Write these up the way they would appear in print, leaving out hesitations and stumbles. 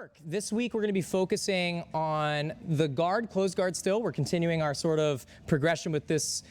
work. This week we're going to be focusing on the guard, closed guard still. We're continuing our sort of progression with this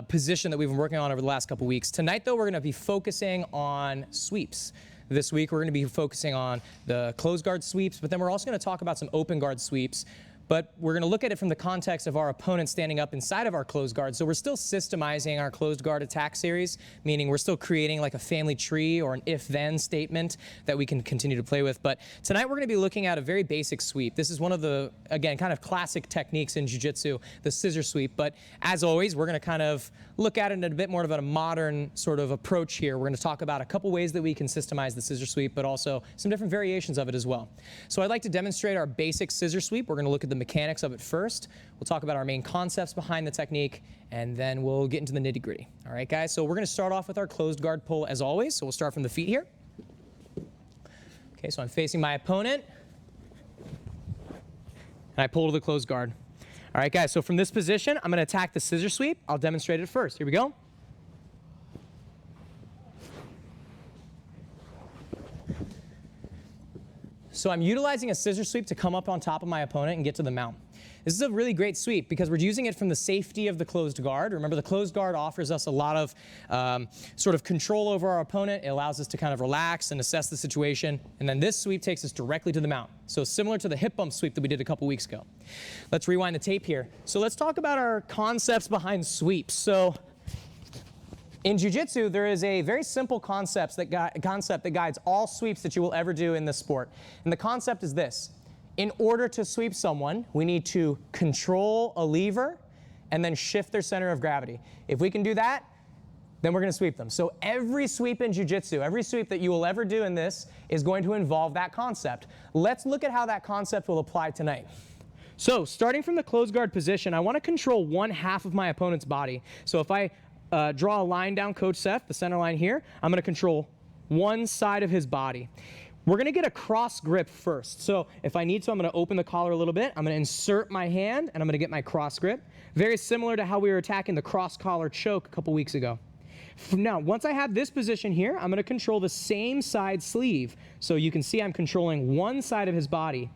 position that we've been working on over the last couple weeks. Tonight though, we're going to be focusing on sweeps. This week we're going to be focusing on the closed guard sweeps, but then we're also going to talk about some open guard sweeps. But we're going to look at it from the context of our opponent standing up inside of our closed guard. So we're still systemizing our closed guard attack series, meaning we're still creating like a family tree or an if-then statement that we can continue to play with. But tonight we're going to be looking at a very basic sweep. This is one of the, again, kind of classic techniques in Jiu Jitsu, the scissor sweep. But as always, we're going to kind of look at it in a bit more of a modern sort of approach here. We're going to talk about a couple ways that we can systemize the scissor sweep, but also some different variations of it as well. So I'd like to demonstrate our basic scissor sweep. We're going to look at the mechanics of it first. We'll talk about our main concepts behind the technique, and then we'll get into the nitty-gritty. All right, guys? So we're going to start off with our closed guard pull as always. So we'll start from the feet here. Okay, so I'm facing my opponent, and I pull to the closed guard. All right, guys, so from this position, I'm going to attack the scissor sweep. I'll demonstrate it first. Here we go. So I'm utilizing a scissor sweep to come up on top of my opponent and get to the mount. This is a really great sweep because we're using it from the safety of the closed guard. Remember, the closed guard offers us a lot of sort of control over our opponent. It allows us to kind of relax and assess the situation. And then this sweep takes us directly to the mount. So similar to the hip bump sweep that we did a couple weeks ago. Let's rewind the tape here. So let's talk about our concepts behind sweeps. So in Jiu Jitsu, there is a very simple concept that guides all sweeps that you will ever do in this sport. And the concept is this. In order to sweep someone, we need to control a lever and then shift their center of gravity. If we can do that, then we're going to sweep them. So every sweep in Jiu Jitsu, every sweep that you will ever do in this is going to involve that concept. Let's look at how that concept will apply tonight. So starting from the closed guard position, I want to control one half of my opponent's body. So if I draw a line down Coach Seth, the center line here, I'm going to control one side of his body. We're going to get a cross grip first. So if I need to, I'm going to open the collar a little bit. I'm going to insert my hand, and I'm going to get my cross grip. Very similar to how we were attacking the cross collar choke a couple weeks ago. Now, once I have this position here, I'm going to control the same side sleeve. So you can see I'm controlling one side of his body.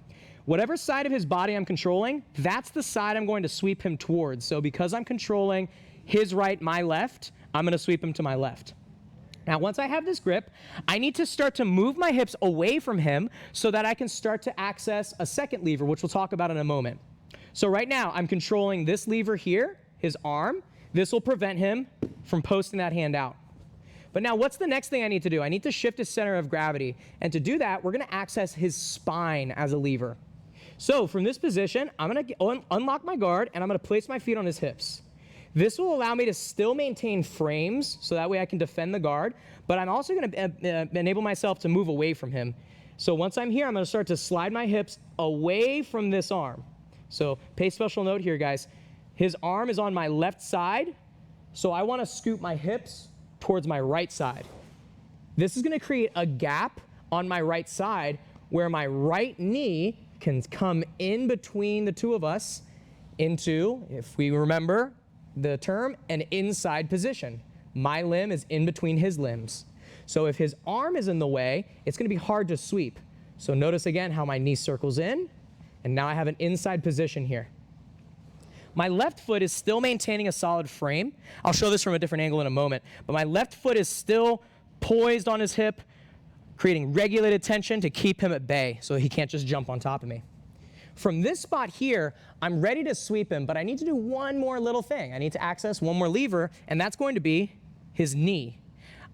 Whatever side of his body I'm controlling, that's the side I'm going to sweep him towards. So because I'm controlling his right, my left, I'm going to sweep him to my left. Now, once I have this grip, I need to start to move my hips away from him so that I can start to access a second lever, which we'll talk about in a moment. So right now, I'm controlling this lever here, his arm. This will prevent him from posting that hand out. But now, what's the next thing I need to do? I need to shift his center of gravity. And to do that, we're going to access his spine as a lever. So from this position, I'm going to unlock my guard, and I'm going to place my feet on his hips. This will allow me to still maintain frames, so that way I can defend the guard, but I'm also going to enable myself to move away from him. So once I'm here, I'm going to start to slide my hips away from this arm. So pay special note here, guys. His arm is on my left side, so I want to scoop my hips towards my right side. This is going to create a gap on my right side where my right knee can come in between the two of us into, if we remember, the term, an inside position. My limb is in between his limbs. So if his arm is in the way, it's going to be hard to sweep. So notice again how my knee circles in, and now I have an inside position here. My left foot is still maintaining a solid frame. I'll show this from a different angle in a moment, but my left foot is still poised on his hip, creating regulated tension to keep him at bay so he can't just jump on top of me. From this spot here, I'm ready to sweep him, but I need to do one more little thing. I need to access one more lever, and that's going to be his knee.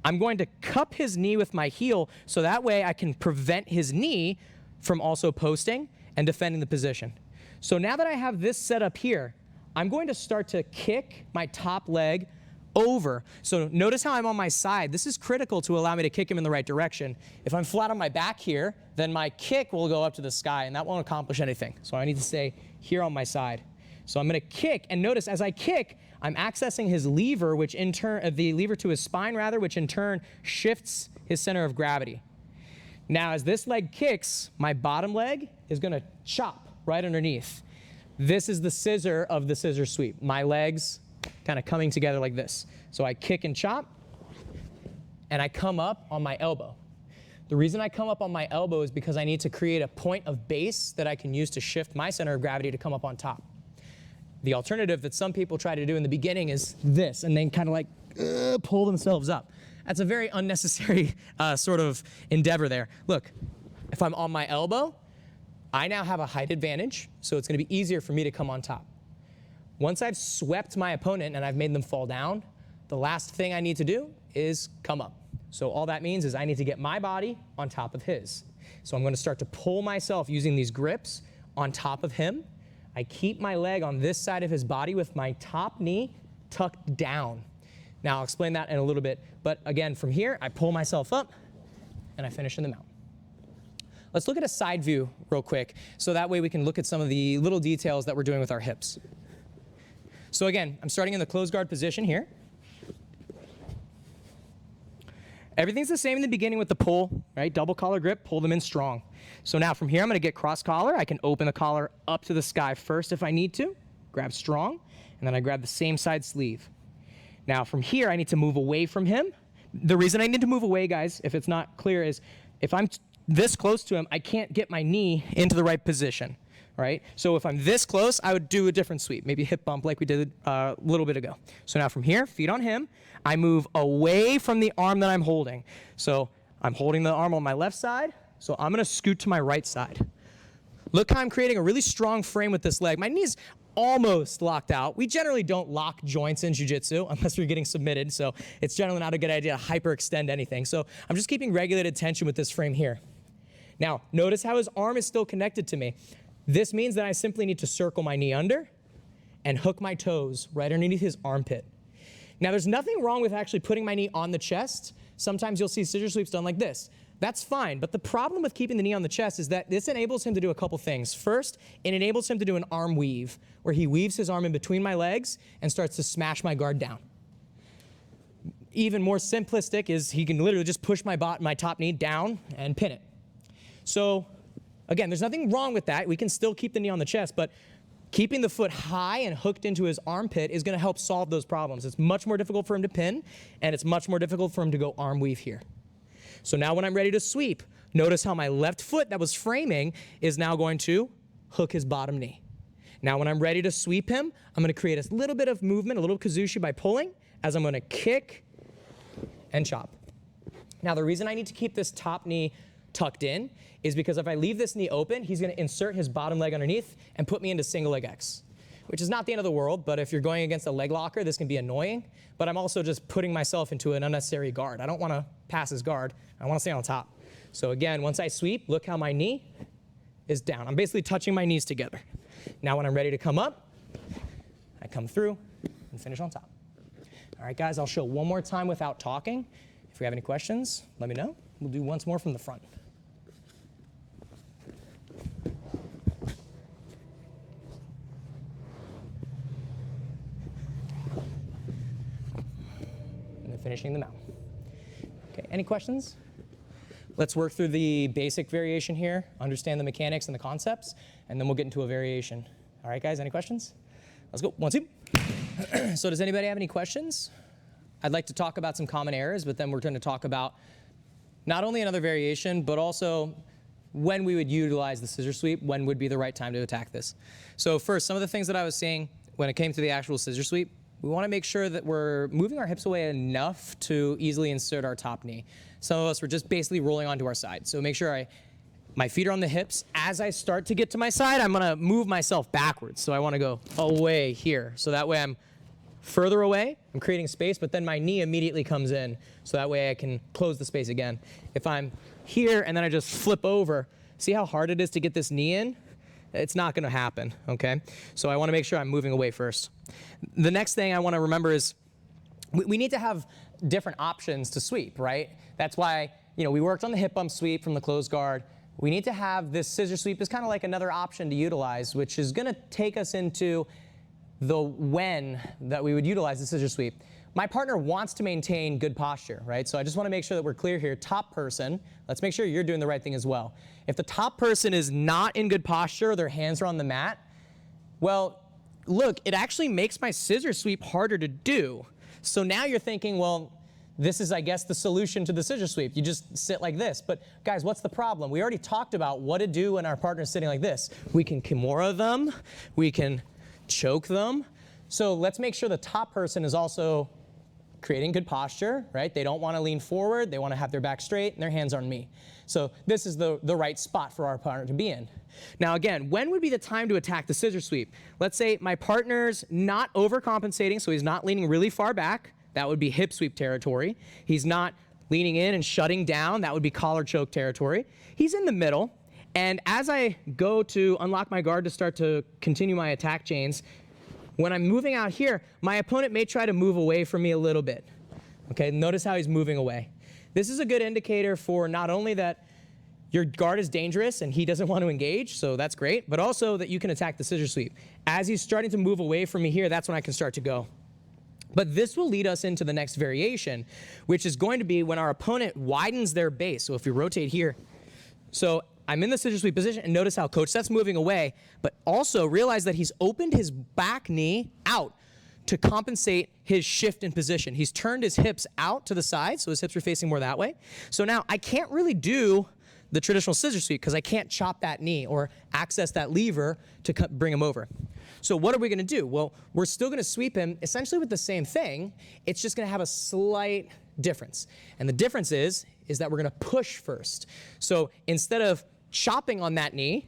I'm going to cup his knee with my heel, so that way I can prevent his knee from also posting and defending the position. So now that I have this set up here, I'm going to start to kick my top leg over. So notice how I'm on my side. This is critical to allow me to kick him in the right direction. If I'm flat on my back here, then my kick will go up to the sky, and that won't accomplish anything. So I need to stay here on my side. So I'm going to kick, and notice as I kick, I'm accessing his lever, which in turn, the lever to his spine rather, which in turn shifts his center of gravity. Now as this leg kicks, my bottom leg is going to chop right underneath. This is the scissor of the scissor sweep. My legs kind of coming together like this. So I kick and chop, and I come up on my elbow. The reason I come up on my elbow is because I need to create a point of base that I can use to shift my center of gravity to come up on top. The alternative that some people try to do in the beginning is this, and then kind of like pull themselves up. That's a very unnecessary sort of endeavor there. Look, if I'm on my elbow, I now have a height advantage, so it's going to be easier for me to come on top. Once I've swept my opponent and I've made them fall down, the last thing I need to do is come up. So all that means is I need to get my body on top of his. So I'm going to start to pull myself using these grips on top of him. I keep my leg on this side of his body with my top knee tucked down. Now I'll explain that in a little bit, but again, from here, I pull myself up and I finish in the mount. Let's look at a side view real quick, so that way we can look at some of the little details that we're doing with our hips. So again, I'm starting in the closed guard position here. Everything's the same in the beginning with the pull, right? Double collar grip, pull them in strong. So now from here, I'm gonna get cross collar. I can open the collar up to the sky first if I need to, grab strong, and then I grab the same side sleeve. Now from here, I need to move away from him. The reason I need to move away, guys, if it's not clear, is if I'm this close to him, I can't get my knee into the right position, right? So if I'm this close, I would do a different sweep, maybe hip bump like we did a little bit ago. So now from here, feet on him, I move away from the arm that I'm holding. So I'm holding the arm on my left side, so I'm gonna scoot to my right side. Look how I'm creating a really strong frame with this leg. My knee's almost locked out. We generally don't lock joints in Jiu Jitsu unless you're getting submitted, so it's generally not a good idea to hyperextend anything. So I'm just keeping regulated tension with this frame here. Now, notice how his arm is still connected to me. This means that I simply need to circle my knee under and hook my toes right underneath his armpit. Now, there's nothing wrong with actually putting my knee on the chest. Sometimes you'll see scissor sweeps done like this. That's fine, but the problem with keeping the knee on the chest is that this enables him to do a couple things. First, it enables him to do an arm weave, where he weaves his arm in between my legs and starts to smash my guard down. Even more simplistic is he can literally just push my top knee down and pin it. So again, there's nothing wrong with that. We can still keep the knee on the chest, but keeping the foot high and hooked into his armpit is going to help solve those problems. It's much more difficult for him to pin, and it's much more difficult for him to go arm weave here. So now when I'm ready to sweep, notice how my left foot that was framing is now going to hook his bottom knee. Now when I'm ready to sweep him, I'm going to create a little bit of movement, a little kazushi by pulling, as I'm going to kick and chop. Now the reason I need to keep this top knee tucked in is because if I leave this knee open, he's going to insert his bottom leg underneath and put me into single leg X, which is not the end of the world, but if you're going against a leg locker, this can be annoying. But I'm also just putting myself into an unnecessary guard. I don't want to pass his guard. I want to stay on top. So again, once I sweep, look how my knee is down. I'm basically touching my knees together. Now when I'm ready to come up, I come through and finish on top. All right, guys, I'll show one more time without talking. If you have any questions, let me know. We'll do once more from the front. Finishing them out. Okay, any questions? Let's work through the basic variation here, understand the mechanics and the concepts, and then we'll get into a variation. All right, guys, any questions? Let's go, 1, 2. So does anybody have any questions? I'd like to talk about some common errors, but then we're going to talk about not only another variation, but also when we would utilize the scissor sweep, when would be the right time to attack this. So first, some of the things that I was saying when it came to the actual scissor sweep, we want to make sure that we're moving our hips away enough to easily insert our top knee. Some of us were just basically rolling onto our side. So make sure my feet are on the hips. As I start to get to my side, I'm going to move myself backwards. So I want to go away here. So that way I'm further away, I'm creating space, but then my knee immediately comes in. So that way I can close the space again. If I'm here and then I just flip over, see how hard it is to get this knee in? It's not going to happen, okay? So I want to make sure I'm moving away first. The next thing I want to remember is we need to have different options to sweep, right? That's why, we worked on the hip bump sweep from the closed guard. We need to have this scissor sweep as kind of like another option to utilize, which is going to take us into the when that we would utilize the scissor sweep. My partner wants to maintain good posture, right? So I just want to make sure that we're clear here. Top person, let's make sure you're doing the right thing as well. If the top person is not in good posture, their hands are on the mat, well, look, it actually makes my scissor sweep harder to do. So now you're thinking, well, this is, I guess, the solution to the scissor sweep. You just sit like this. But guys, what's the problem? We already talked about what to do when our partner's sitting like this. We can Kimura them, we can choke them. So let's make sure the top person is also creating good posture, right? They don't want to lean forward, they want to have their back straight, and their hands are on me. So this is the right spot for our partner to be in. Now again, when would be the time to attack the scissor sweep? Let's say my partner's not overcompensating, so he's not leaning really far back. That would be hip sweep territory. He's not leaning in and shutting down. That would be collar choke territory. He's in the middle. And as I go to unlock my guard to start to continue my attack chains, when I'm moving out here, my opponent may try to move away from me a little bit. Okay, notice how he's moving away. This is a good indicator for not only that your guard is dangerous and he doesn't want to engage, so that's great, but also that you can attack the scissor sweep. As he's starting to move away from me here, that's when I can start to go. But this will lead us into the next variation, which is going to be when our opponent widens their base. So if we rotate here, so I'm in the scissor sweep position, and notice how Coach Seth's moving away, but also realize that he's opened his back knee out to compensate his shift in position. He's turned his hips out to the side, so his hips are facing more that way. So now I can't really do the traditional scissor sweep because I can't chop that knee or access that lever to bring him over. So what are we going to do? Well, we're still going to sweep him essentially with the same thing. It's just going to have a slight difference. And the difference is that we're going to push first. So instead of chopping on that knee,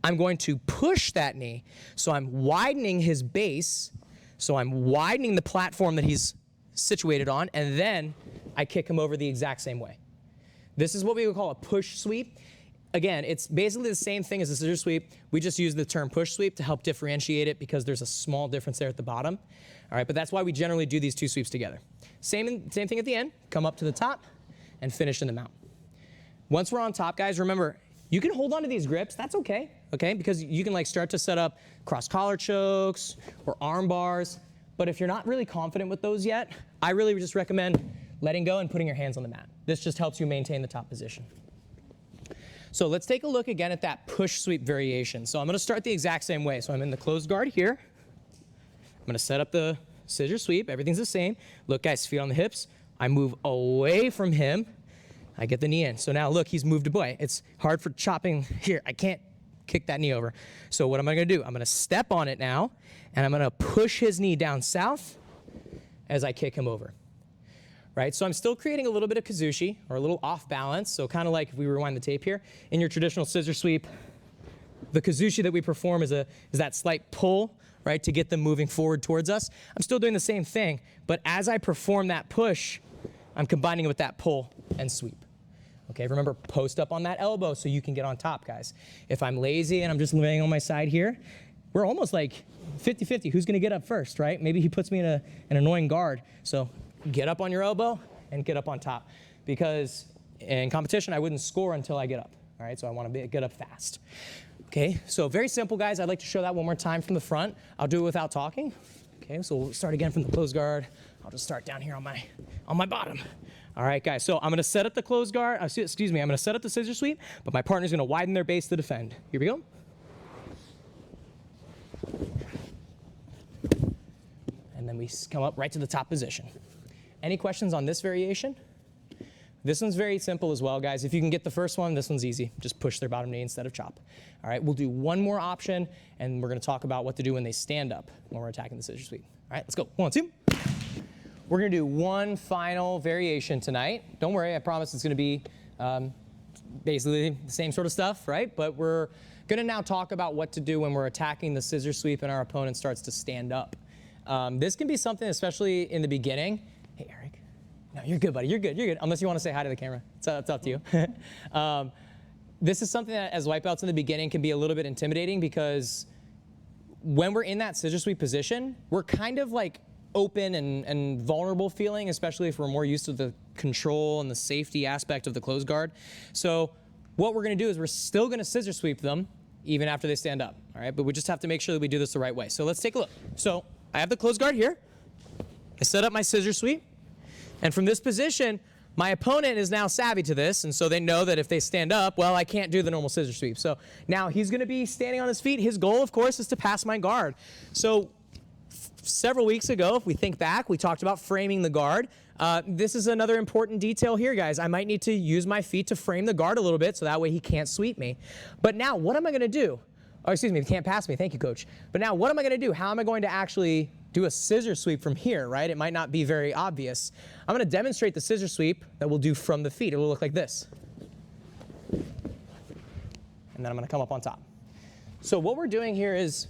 I'm going to push that knee. So I'm widening his base. So I'm widening the platform that he's situated on, and then I kick him over the exact same way. This is what we would call a push sweep. Again, it's basically the same thing as a scissor sweep. We just use the term push sweep to help differentiate it because there's a small difference there at the bottom. All right, but that's why we generally do these two sweeps together. Same thing at the end. Come up to the top and finish in the mount. Once we're on top, guys, remember, you can hold on to these grips. That's okay, because you can like start to set up cross collar chokes or arm bars. But if you're not really confident with those yet, I really just recommend letting go and putting your hands on the mat. This just helps you maintain the top position. So let's take a look again at that push sweep variation. So I'm going to start the exact same way. So I'm in the closed guard here. I'm going to set up the scissor sweep. Everything's the same. Look, guys, feet on the hips. I move away from him. I get the knee in. So now look, he's moved away. It's hard for chopping here. I can't kick that knee over. So what am I going to do? I'm going to step on it now, and I'm going to push his knee down south as I kick him over. Right? So I'm still creating a little bit of kazushi, or a little off balance. So kind of like if we rewind the tape here, in your traditional scissor sweep, the kazushi that we perform is that slight pull, right, to get them moving forward towards us. I'm still doing the same thing, but as I perform that push, I'm combining it with that pull and sweep. Okay, remember, post up on that elbow so you can get on top, guys. If I'm lazy and I'm just laying on my side here, we're almost like 50-50. Who's gonna get up first, right? Maybe he puts me in an annoying guard. So get up on your elbow and get up on top, because in competition I wouldn't score until I get up. All right, so I want to get up fast. Okay, so very simple, guys. I'd like to show that one more time from the front. I'll do it without talking. Okay, so we'll start again from the closed guard. I'll just start down here on my bottom. All right, guys. So I'm going to set up the closed guard. Excuse me. I'm going to set up the scissor sweep, but my partner's going to widen their base to defend. Here we go. And then we come up right to the top position. Any questions on this variation? This one's very simple as well, guys. If you can get the first one, this one's easy. Just push their bottom knee instead of chop. All right, we'll do one more option, and we're going to talk about what to do when they stand up when we're attacking the scissor sweep. All right, let's go. 1, 2. We're going to do one final variation tonight. Don't worry, I promise it's going to be basically the same sort of stuff, right? But we're going to now talk about what to do when we're attacking the scissor sweep and our opponent starts to stand up. This can be something, especially in the beginning. Hey, Eric. No, you're good, buddy. You're good. You're good. Unless you want to say hi to the camera. It's up to you. This is something that, as white belts in the beginning, can be a little bit intimidating because when we're in that scissor sweep position, we're kind of like open and vulnerable feeling, especially if we're more used to the control and the safety aspect of the closed guard. So what we're going to do is we're still going to scissor sweep them even after they stand up. All right, but we just have to make sure that we do this the right way. So let's take a look. So I have the closed guard here. I set up my scissor sweep. And from this position, my opponent is now savvy to this, and so they know that if they stand up, well, I can't do the normal scissor sweep. So now he's going to be standing on his feet. His goal, of course, is to pass my guard. So Several weeks ago, if we think back, we talked about framing the guard. This is another important detail here, guys. I might need to use my feet to frame the guard a little bit so that way he can't sweep me. But now, what am I going to do? Oh, excuse me, he can't pass me. Thank you, coach. But now, what am I going to do? How am I going to actually do a scissor sweep from here, right? It might not be very obvious. I'm going to demonstrate the scissor sweep that we'll do from the feet. It will look like this. And then I'm going to come up on top. So what we're doing here is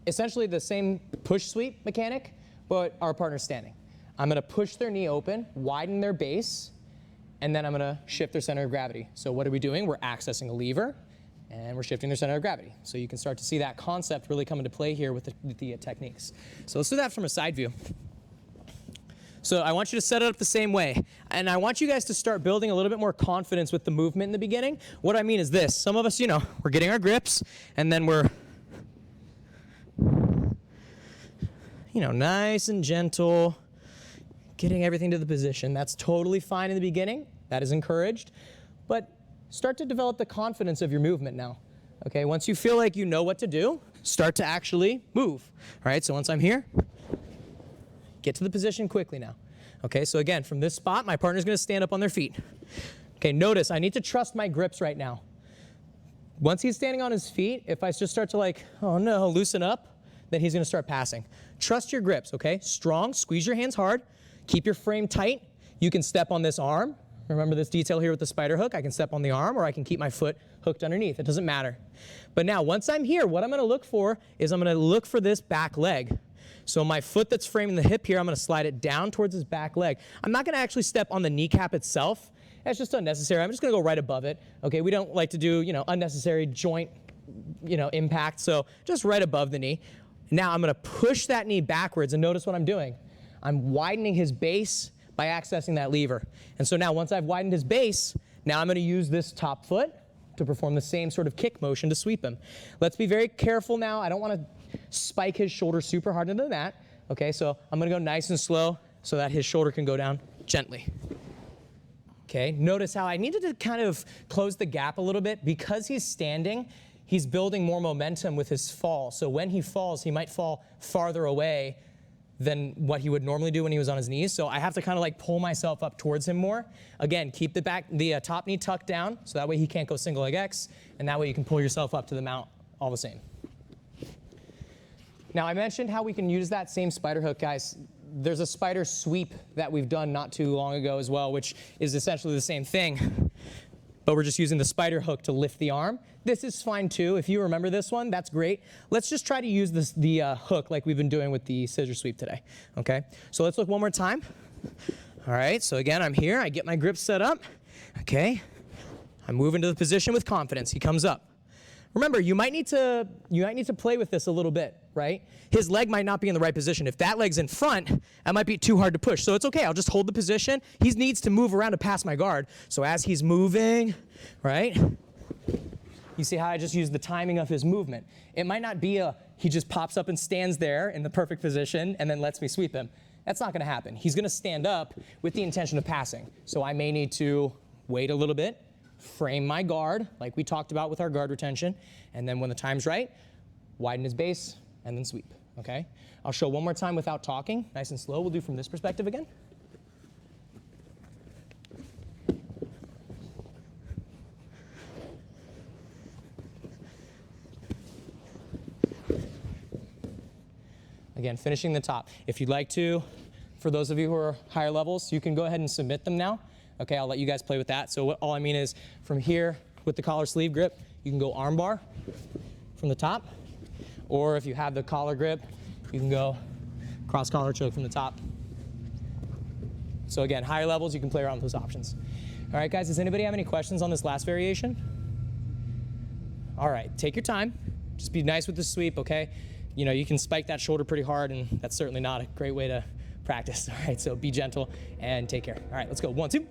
essentially the same push sweep mechanic, but our partner's standing. I'm going to push their knee open, widen their base, and then I'm going to shift their center of gravity. So what are we doing? We're accessing a lever, and we're shifting their center of gravity. So you can start to see that concept really come into play here with the techniques. So let's do that from a side view. So I want you to set it up the same way. And I want you guys to start building a little bit more confidence with the movement in the beginning. What I mean is this. Some of us, we're getting our grips, and then we're nice and gentle, getting everything to the position. That's totally fine in the beginning. That is encouraged. But start to develop the confidence of your movement now. Okay, once you feel like you know what to do, start to actually move. All right, so once I'm here, get to the position quickly now. Okay, so again, from this spot, my partner's going to stand up on their feet. Okay, notice I need to trust my grips right now. Once he's standing on his feet, if I just start to oh no, loosen up, then he's going to start passing. Trust your grips, okay? Strong, squeeze your hands hard, keep your frame tight. You can step on this arm. Remember this detail here with the spider hook? I can step on the arm or I can keep my foot hooked underneath. It doesn't matter. But now, once I'm here, what I'm going to look for is I'm going to look for this back leg. So my foot that's framing the hip here, I'm going to slide it down towards his back leg. I'm not going to actually step on the kneecap itself. That's just unnecessary. I'm just going to go right above it. Okay, we don't like to do, unnecessary joint, impact. So just right above the knee. Now I'm going to push that knee backwards, and notice what I'm doing. I'm widening his base by accessing that lever. And so now once I've widened his base, now I'm going to use this top foot to perform the same sort of kick motion to sweep him. Let's be very careful now. I don't want to spike his shoulder super hard into the mat. Okay, so I'm going to go nice and slow so that his shoulder can go down gently. Okay, notice how I needed to kind of close the gap a little bit. Because he's standing, he's building more momentum with his fall. So when he falls, he might fall farther away than what he would normally do when he was on his knees. So I have to kind of pull myself up towards him more. Again, keep the top knee tucked down so that way he can't go single leg X, and that way you can pull yourself up to the mount all the same. Now I mentioned how we can use that same spider hook, guys. There's a spider sweep that we've done not too long ago as well, which is essentially the same thing, but we're just using the spider hook to lift the arm. This is fine too. If you remember this one, that's great. Let's just try to use the hook like we've been doing with the scissor sweep today, okay? So let's look one more time. All right, so again, I'm here. I get my grip set up, okay? I move into the position with confidence. He comes up. Remember, you might need to play with this a little bit, right? His leg might not be in the right position. If that leg's in front, that might be too hard to push. So it's okay, I'll just hold the position. He needs to move around to pass my guard. So as he's moving, right? You see how I just used the timing of his movement. It might not be he just pops up and stands there in the perfect position and then lets me sweep him. That's not gonna happen. He's gonna stand up with the intention of passing. So I may need to wait a little bit, frame my guard, like we talked about with our guard retention, and then when the time's right, widen his base, and then sweep, okay? I'll show one more time without talking, nice and slow. We'll do from this perspective again. Again, finishing the top. If you'd like to, for those of you who are higher levels, you can go ahead and submit them now. Okay, I'll let you guys play with that. So all I mean is from here with the collar sleeve grip, you can go arm bar from the top. Or if you have the collar grip, you can go cross collar choke from the top. So again, higher levels, you can play around with those options. All right, guys, does anybody have any questions on this last variation? All right, take your time. Just be nice with the sweep, okay? You can spike that shoulder pretty hard, and that's certainly not a great way to practice. All right, so be gentle and take care. All right, let's go. 1, 2.